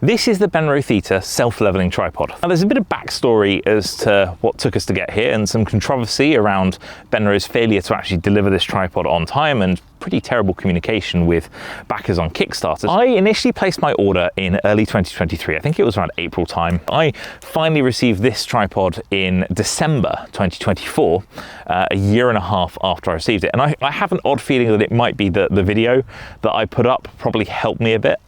This is the Benro Theta self-leveling tripod. Now there's a bit of backstory as to what took us to get here and some controversy around Benro's failure to actually deliver this tripod on time and pretty terrible communication with backers on Kickstarter. I initially placed my order in early 2023. I think it was around April time. I finally received this tripod in December 2024, a year and a half after I received it. And I have an odd feeling that it might be the video that I put up probably helped me a bit.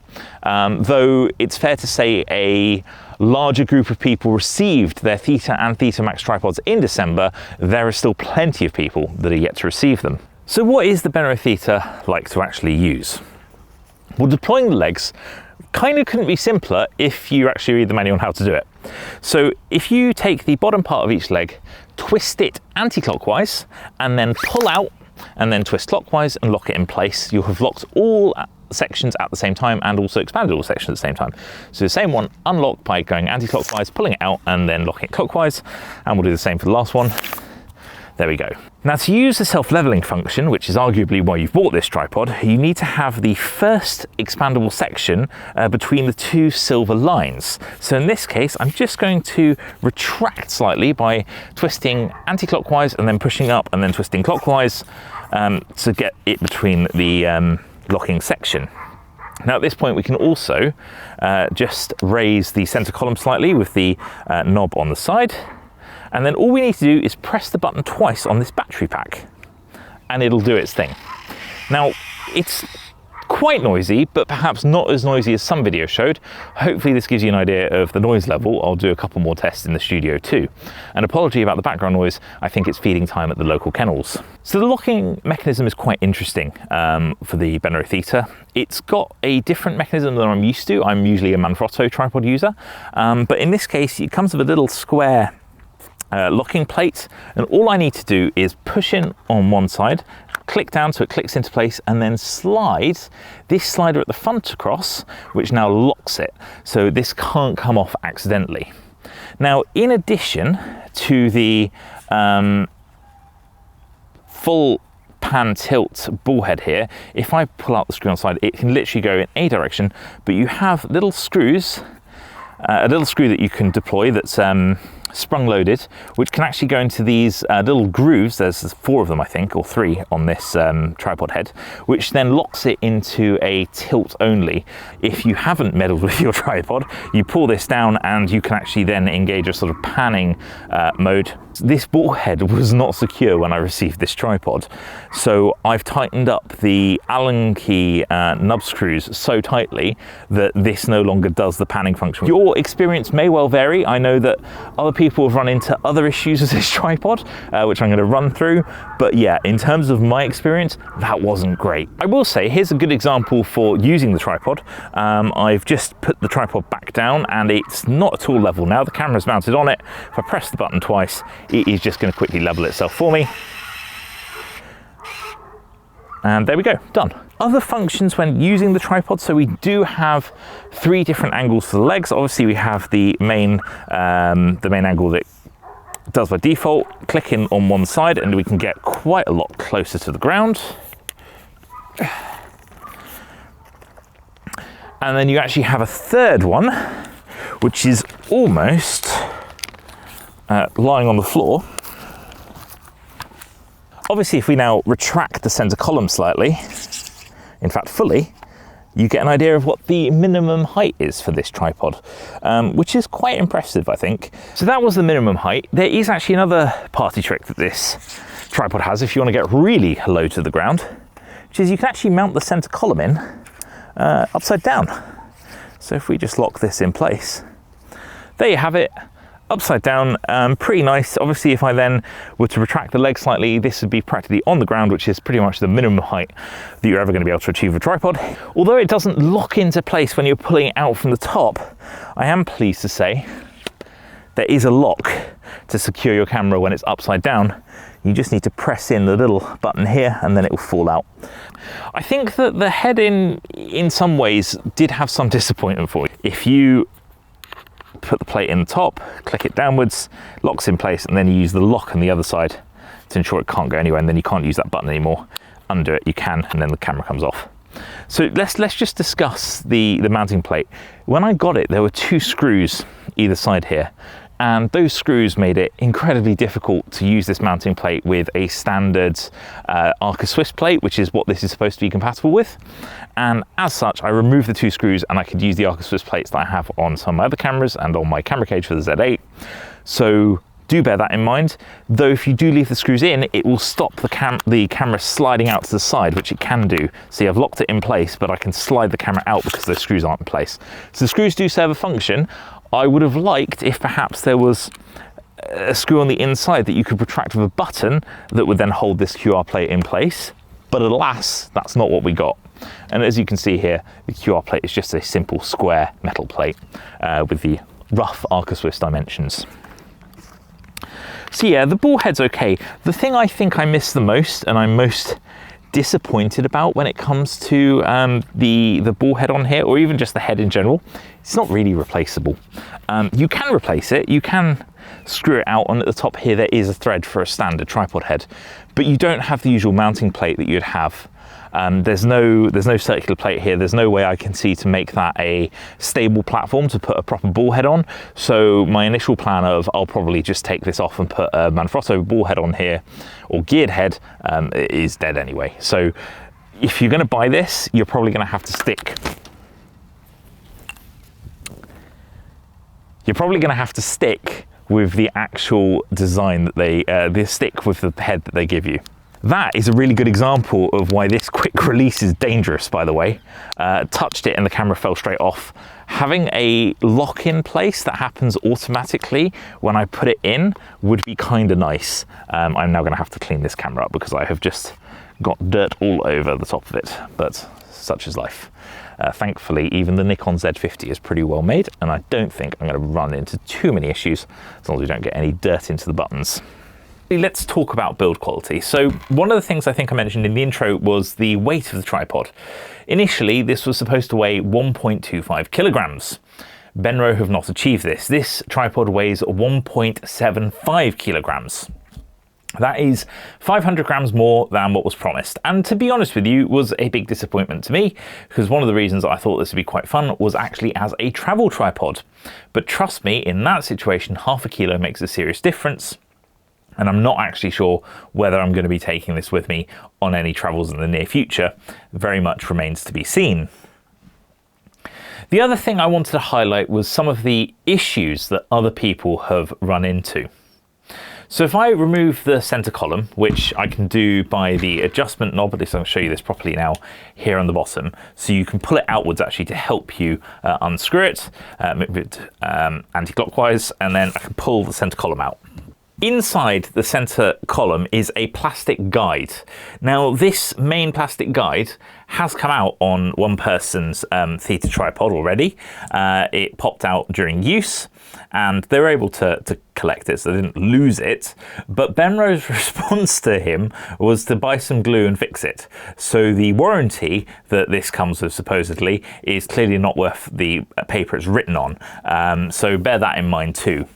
Though it's fair to say a larger group of people received their Theta and Theta Max tripods in December, there are still plenty of people that are yet to receive them. So what is the Benro Theta like to actually use? Well, deploying the legs kind of couldn't be simpler if you actually read the manual on how to do it. So if you take the bottom part of each leg, twist it anti-clockwise, and then pull out, and then twist clockwise and lock it in place, you'll have locked all sections at the same time and also expanded all sections at the same time. So the same one, unlock by going anti-clockwise, pulling it out and then locking it clockwise, and we'll do the same for the last one. There we go. Now to use the self-leveling function, which is arguably why you've bought this tripod, you need to have the first expandable section between the two silver lines. So in this case, I'm just going to retract slightly by twisting anti-clockwise and then pushing up and then twisting clockwise to get it between the locking section. Now at this point we can also just raise the center column slightly with the knob on the side, and then all we need to do is press the button twice on this battery pack and it'll do its thing. Now it's quite noisy, but perhaps not as noisy as some videos showed. Hopefully this gives you an idea of the noise level. I'll do a couple more tests in the studio too. An apology about the background noise, I think it's feeding time at the local kennels. So the locking mechanism is quite interesting for the Benro Theta. It's got a different mechanism than I'm used to. I'm usually a Manfrotto tripod user, but in this case it comes with a little square locking plate, and all I need to do is push in on one side, click down so it clicks into place, and then slide this slider at the front across, which now locks it, so this can't come off accidentally. Now, in addition to the full pan tilt ball head here, if I pull out the screw on the side, it can literally go in any direction, but you have little screws, a little screw that you can deploy that's sprung loaded, which can actually go into these little grooves. There's 4 of them, I think, or 3 on this tripod head, which then locks it into a tilt only. If you haven't meddled with your tripod, you pull this down and you can actually then engage a sort of panning mode. This ball head was not secure when I received this tripod, so I've tightened up the Allen key nub screws so tightly that this no longer does the panning function. Your experience may well vary. I know that other people have run into other issues with this tripod, which I'm going to run through, but yeah, in terms of my experience, that wasn't great. I will say, here's a good example for using the tripod. I've just put the tripod back down and it's not at all level now. The camera's mounted on it. If I press the button twice, it is just going to quickly level itself for me. And there we go, done. Other functions when using the tripod, so we do have 3 different angles for the legs. Obviously we have the main angle that does by default. Click in on one side and we can get quite a lot closer to the ground. And then you actually have a third one, which is almost lying on the floor. Obviously, if we now retract the center column slightly, in fact fully, you get an idea of what the minimum height is for this tripod, which is quite impressive, I think. So that was the minimum height. There is actually another party trick that this tripod has if you want to get really low to the ground, which is you can actually mount the center column in upside down. So if we just lock this in place, there you have it. Upside down, pretty nice. Obviously, if I then were to retract the leg slightly, this would be practically on the ground, which is pretty much the minimum height that you're ever going to be able to achieve with a tripod. Although it doesn't lock into place when you're pulling it out from the top, I am pleased to say there is a lock to secure your camera when it's upside down. You just need to press in the little button here and then it will fall out. I think that the head in some ways did have some disappointment for you. If you put the plate in the top, click it downwards, locks in place, and then you use the lock on the other side to ensure it can't go anywhere, and then you can't use that button anymore. Undo it, you can, and then the camera comes off. So let's just discuss the mounting plate. When I got it, there were 2 screws either side here, and those screws made it incredibly difficult to use this mounting plate with a standard Arca Swiss plate, which is what this is supposed to be compatible with. And as such, I removed the 2 screws and I could use the Arca Swiss plates that I have on some of my other cameras and on my camera cage for the Z8. So do bear that in mind. Though if you do leave the screws in, it will stop the camera sliding out to the side, which it can do. See, I've locked it in place, but I can slide the camera out because those screws aren't in place. So the screws do serve a function. I would have liked if perhaps there was a screw on the inside that you could retract with a button that would then hold this QR plate in place. But alas, that's not what we got. And as you can see here, the QR plate is just a simple square metal plate with the rough Arca Swiss dimensions. So yeah, the ball head's okay. The thing I think I miss the most, and I'm most disappointed about when it comes to the ball head on here, or even just the head in general, it's not really replaceable. You can replace it, you can screw it out, and at the top here there is a thread for a standard tripod head, but you don't have the usual mounting plate that you'd have. There's no circular plate here. There's no way I can see to make that a stable platform to put a proper ball head on. So my initial plan of I'll probably just take this off and put a Manfrotto ball head on here, or geared head, is dead anyway. So if you're going to buy this, you're probably going to have to stick. You're probably going to have to stick with the actual design that they stick with the head that they give you. That is a really good example of why this quick release is dangerous, by the way. Touched it and the camera fell straight off. Having a lock in place that happens automatically when I put it in would be kind of nice. I'm now going to have to clean this camera up because I have just got dirt all over the top of it, but such is life. Thankfully, even the Nikon Z50 is pretty well made, and I don't think I'm going to run into too many issues as long as we don't get any dirt into the buttons. Let's talk about build quality. So one of the things I think I mentioned in the intro was the weight of the tripod. Initially, this was supposed to weigh 1.25 kilograms. Benro have not achieved this. This tripod weighs 1.75 kilograms. That is 500 grams more than what was promised. And to be honest with you, was a big disappointment to me, because one of the reasons I thought this would be quite fun was actually as a travel tripod. But trust me, in that situation, half a kilo makes a serious difference. And I'm not actually sure whether I'm going to be taking this with me on any travels in the near future. Very much remains to be seen. The other thing I wanted to highlight was some of the issues that other people have run into. So if I remove the center column, which I can do by the adjustment knob, at least I'll show you this properly now, here on the bottom, so you can pull it outwards actually to help you unscrew it, move it anti-clockwise, and then I can pull the center column out. Inside the center column is a plastic guide. Now this main plastic guide has come out on one person's Theta tripod already. It popped out during use and they were able to collect it, so they didn't lose it. But Benro's response to him was to buy some glue and fix it. So the warranty that this comes with supposedly is clearly not worth the paper it's written on. So bear that in mind too.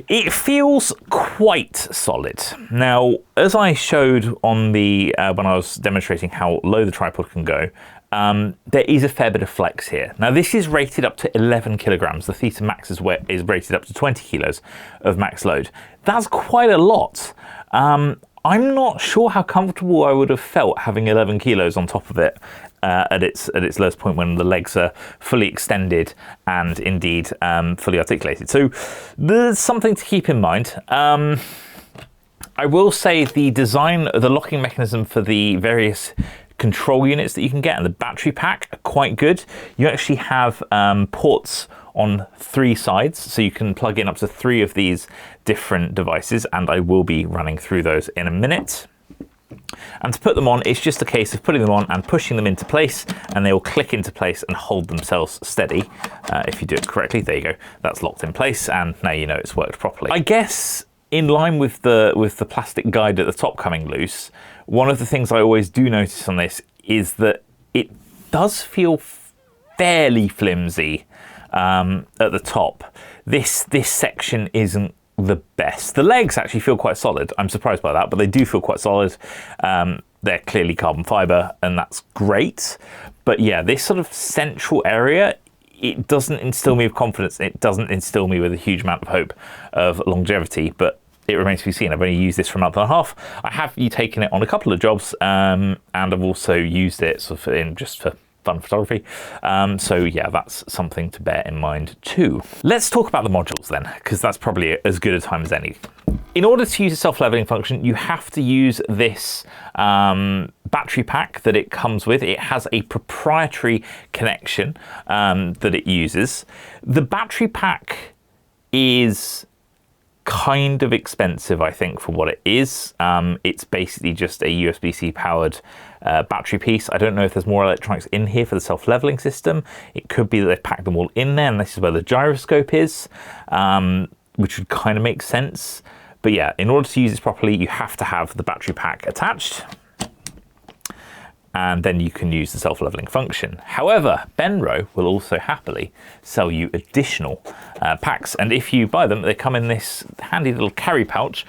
It feels quite solid. Now, as I showed on the when I was demonstrating how low the tripod can go, there is a fair bit of flex here. Now, this is rated up to 11 kilograms. The Theta Max is rated up to 20 kilos of max load. That's quite a lot. I'm not sure how comfortable I would have felt having 11 kilos on top of it at its lowest point when the legs are fully extended and indeed fully articulated. So there's something to keep in mind. I will say the design, the locking mechanism for the various control units that you can get and the battery pack are quite good. You actually have ports on 3 sides, so you can plug in up to 3 of these different devices, and I will be running through those in a minute. And to put them on, it's just a case of putting them on and pushing them into place, and they will click into place and hold themselves steady. If you do it correctly, there you go, that's locked in place, and now you know it's worked properly. I guess in line with the plastic guide at the top coming loose, one of the things I always do notice on this is that it does feel fairly flimsy at the top. This section isn't the best. The legs actually feel quite solid. I'm surprised by that, but they do feel quite solid. they're clearly carbon fiber, and that's great. But yeah, this sort of central area, it doesn't instill me with confidence. It doesn't instill me with a huge amount of hope of longevity, but it remains to be seen. I've only used this for a month and a half. I have taken it on a couple of jobs, and I've also used it sort of just for fun photography. So yeah, that's something to bear in mind too. Let's talk about the modules then, because that's probably as good a time as any. In order to use a self-leveling function, you have to use this battery pack that it comes with. It has a proprietary connection that it uses. The battery pack is kind of expensive, I think, for what it is. It's basically just a USB-C powered battery piece. I don't know if there's more electronics in here for the self-leveling system. It could be that they've packed them all in there, and this is where the gyroscope is, which would kind of make sense. But yeah, in order to use this properly, you have to have the battery pack attached, and then you can use the self-leveling function. However, Benro will also happily sell you additional packs, and if you buy them, they come in this handy little carry pouch.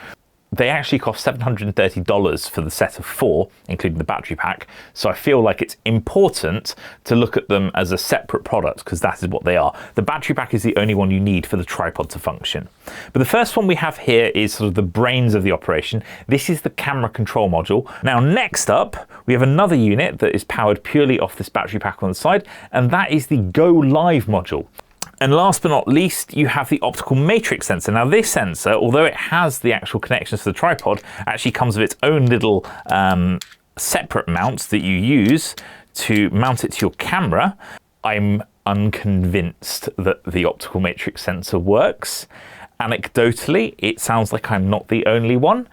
They actually cost $730 for the set of 4, including the battery pack. So I feel like it's important to look at them as a separate product, because that is what they are. The battery pack is the only one you need for the tripod to function. But the first one we have here is sort of the brains of the operation. This is the camera control module. Now, next up, we have another unit that is powered purely off this battery pack on the side, and that is the Go Live module. And last but not least, you have the optical matrix sensor. Now this sensor, although it has the actual connections to the tripod, actually comes with its own little separate mount that you use to mount it to your camera. I'm unconvinced that the optical matrix sensor works. Anecdotally, it sounds like I'm not the only one.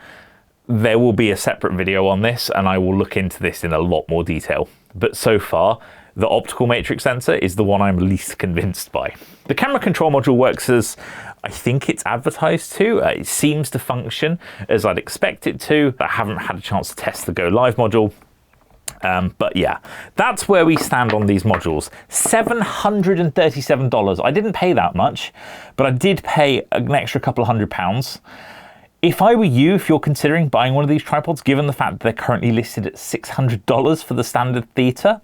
There will be a separate video on this, and I will look into this in a lot more detail. But so far, the optical matrix sensor is the one I'm least convinced by. The camera control module works as I think it's advertised to. It seems to function as I'd expect it to. I haven't had a chance to test the Go Live module. But yeah, that's where we stand on these modules. $737. I didn't pay that much, but I did pay an extra couple of £100. If I were you, if you're considering buying one of these tripods, given the fact that they're currently listed at $600 for the standard Theta,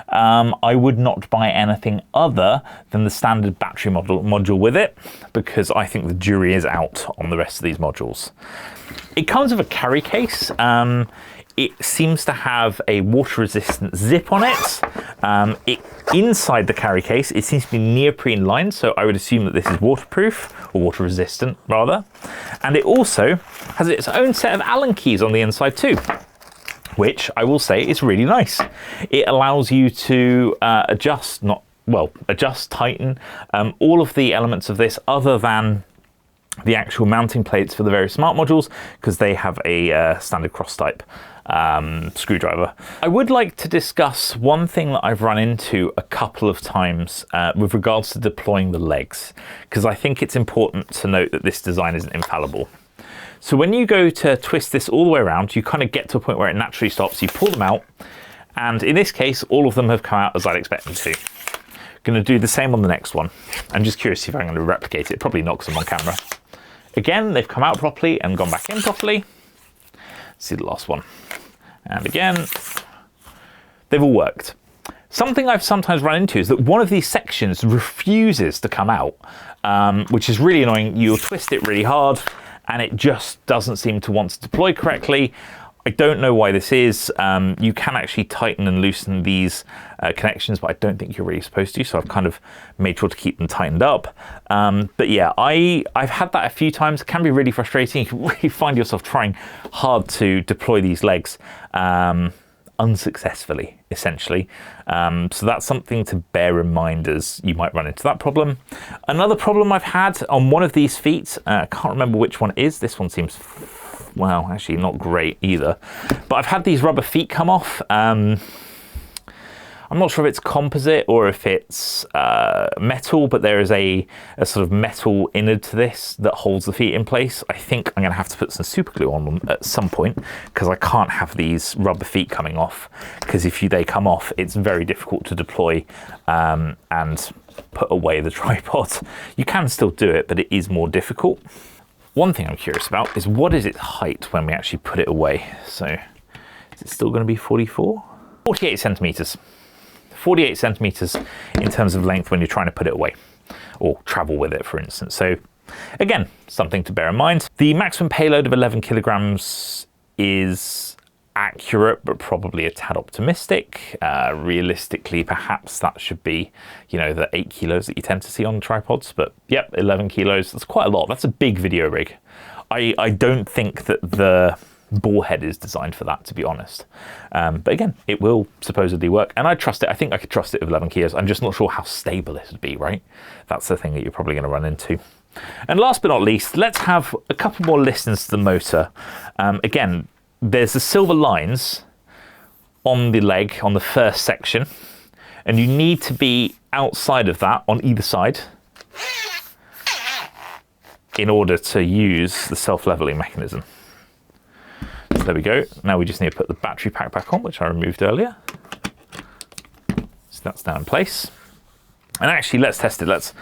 I would not buy anything other than the standard battery module with it, because I think the jury is out on the rest of these modules. It comes with a carry case. It seems to have a water-resistant zip on it. Inside the carry case, it seems to be neoprene lined, so I would assume that this is waterproof, or water-resistant, rather. And it also has its own set of Allen keys on the inside too, which I will say is really nice. It allows you to adjust, tighten all of the elements of this other than the actual mounting plates for the various smart modules, because they have a standard cross type screwdriver. I would like to discuss one thing that I've run into a couple of times with regards to deploying the legs, because I think it's important to note that this design isn't infallible. So when you go to twist this all the way around, you kind of get to a point where it naturally stops, you pull them out, and in this case, all of them have come out as I'd expect them to. Going to do the same on the next one. I'm just curious if I'm going to replicate it. Probably not because I'm on camera. Again, they've come out properly and gone back in properly. Let's see the last one. And again, they've all worked. Something I've sometimes run into is that one of these sections refuses to come out, which is really annoying. You'll twist it really hard and it just doesn't seem to want to deploy correctly. I don't know why this is. You can actually tighten and loosen these connections, but I don't think you're really supposed to, so I've kind of made sure to keep them tightened up. But yeah, I've had that a few times. It can be really frustrating. You can really find yourself trying hard to deploy these legs unsuccessfully, essentially. So that's something to bear in mind as you might run into that problem. Another problem I've had on one of these feet, I can't remember which one it is. This one seems, well, actually not great either. But I've had these rubber feet come off. I'm not sure if it's composite or if it's metal, but there is a sort of metal innard to this that holds the feet in place. I think I'm going to have to put some super glue on them at some point, because I can't have these rubber feet coming off, because if they come off, it's very difficult to deploy and put away the tripod. You can still do it, but it is more difficult. One thing I'm curious about is what is its height when we actually put it away. So Is it still going to be 44? 48 centimeters. 48 centimeters in terms of length when you're trying to put it away or travel with it, for instance. So again, something to bear in mind. The maximum payload of 11 kilograms is accurate, but probably a tad optimistic. Realistically, perhaps that should be, you know, the 8 kilos that you tend to see on tripods. But yep, 11 kilos, that's quite a lot. That's a big video rig. I don't think that the ball head is designed for that, to be honest. But again, it will supposedly work, and I trust it. I think I could trust it with 11 kilos. I'm just not sure how stable it would be, right? That's the thing that you're probably going to run into. And last but not least, let's have a couple more listens to the motor. Again, there's the silver lines on the leg on the first section, and you need to be outside of that on either side in order to use the self-leveling mechanism. So there we go. Now we just need to put the battery pack back on, which I removed earlier. So that's now in place. And actually, let's test it. Let's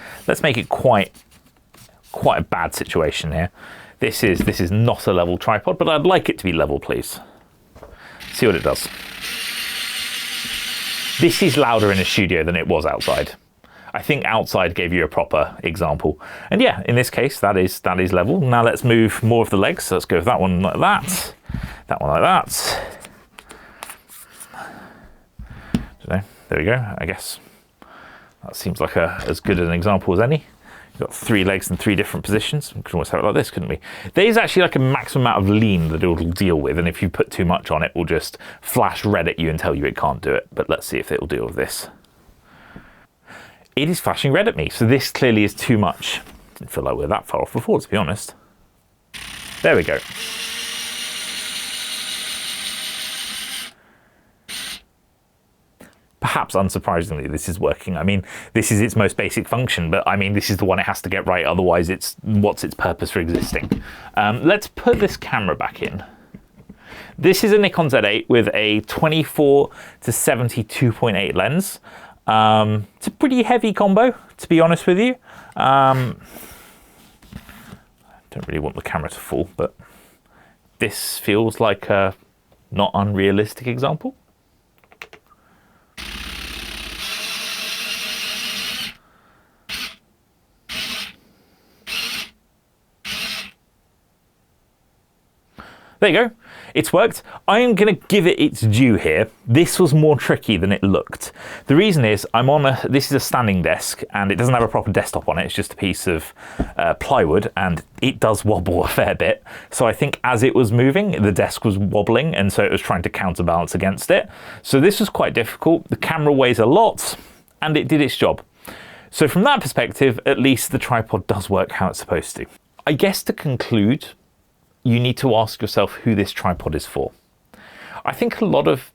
make it quite a bad situation here. This is not a level tripod, but I'd like it to be level, please. See what it does. This is louder in a studio than it was outside. I think outside gave you a proper example. And yeah, in this case, that is level. Now let's move more of the legs. So let's go with that one like that. That one like that. So there we go. I guess that seems like as good an example as any. You've got 3 legs in 3 different positions. We could almost have it like this, couldn't we? There's actually like a maximum amount of lean that it will deal with, and if you put too much on it, will just flash red at you and tell you it can't do it. But let's see if it will deal with this. It is flashing red at me, so this clearly is too much. Didn't feel like we were that far off before, to be honest. There we go. Perhaps unsurprisingly, this is working. I mean, this is its most basic function, but I mean, this is the one it has to get right. Otherwise, what's its purpose for existing? Let's put this camera back in. This is a Nikon Z8 with a 24 to 72.8 lens. It's a pretty heavy combo, to be honest with you. I don't really want the camera to fall, but this feels like a not unrealistic example. There you go. It's worked. I am going to give it its due here. This was more tricky than it looked. The reason is this is a standing desk and it doesn't have a proper desktop on it. It's just a piece of plywood and it does wobble a fair bit. So I think as it was moving, the desk was wobbling and so it was trying to counterbalance against it. So this was quite difficult. The camera weighs a lot and it did its job. So from that perspective, at least the tripod does work how it's supposed to. I guess to conclude, you need to ask yourself who this tripod is for. I think a lot of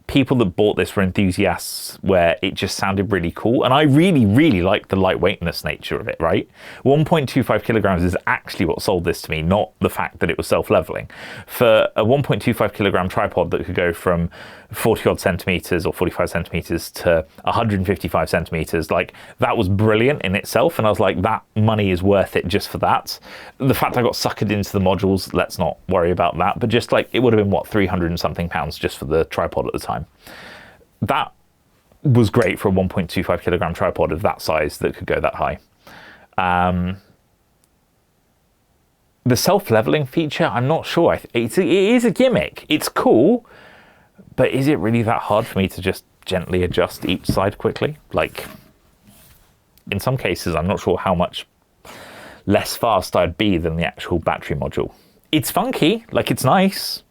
people that bought this were enthusiasts where it just sounded really cool. And I really, really like the lightweightness nature of it, right? 1.25 kilograms is actually what sold this to me, not the fact that it was self-leveling. For a 1.25 kilogram tripod that could go from 40 odd centimeters or 45 centimeters to 155 centimeters, like that was brilliant in itself. And I was like, that money is worth it just for that. The fact I got suckered into the modules, let's not worry about that. But just like, it would have been what, 300 and something pounds just for the tripod at the time. That was great for a 1.25 kilogram tripod of that size that could go that high. The self-leveling feature, I'm not sure. It is a gimmick. It's cool, but is it really that hard for me to just gently adjust each side quickly? Like, in some cases, I'm not sure how much less fast I'd be than the actual battery module. It's funky, like it's nice.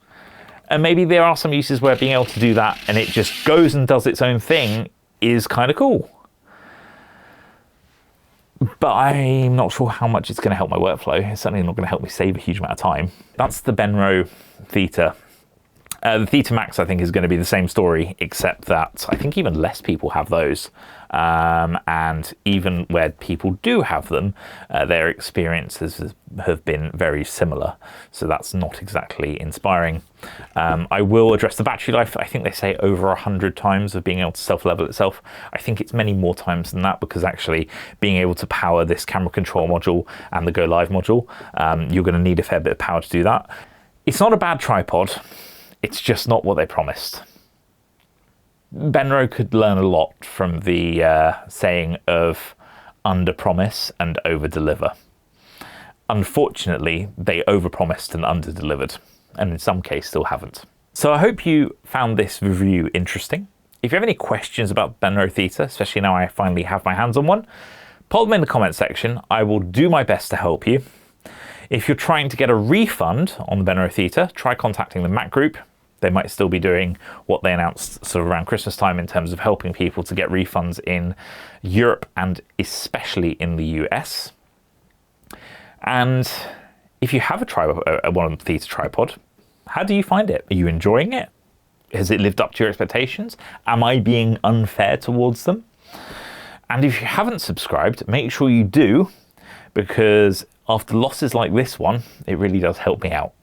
And maybe there are some uses where being able to do that and it just goes and does its own thing is kind of cool. But I'm not sure how much it's going to help my workflow. It's certainly not going to help me save a huge amount of time. That's the Benro Theta. The Theta Max, I think, is going to be the same story, except that I think even less people have those. And even where people do have them, their experiences have been very similar. So that's not exactly inspiring. I will address the battery life. I think they say over 100 times of being able to self-level itself. I think it's many more times than that, because actually being able to power this camera control module and the Go Live module, you're going to need a fair bit of power to do that. It's not a bad tripod. it's just not what they promised. Benro could learn a lot from the saying of underpromise and overdeliver. Unfortunately, they overpromised and underdelivered, and in some cases still haven't. So I hope you found this review interesting. If you have any questions about Benro Theta, especially now I finally have my hands on one, pop them in the comment section. I will do my best to help you. If you're trying to get a refund on the Benro Theta, try contacting the Mac group. They might still be doing what they announced sort of around Christmas time in terms of helping people to get refunds in Europe and especially in the US. And if you have one of the Theta tripod, how do you find it? Are you enjoying it? Has it lived up to your expectations? Am I being unfair towards them? And if you haven't subscribed, make sure you do, because after losses like this one, it really does help me out.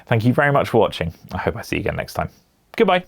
Thank you very much for watching. I hope I see you again next time. Goodbye.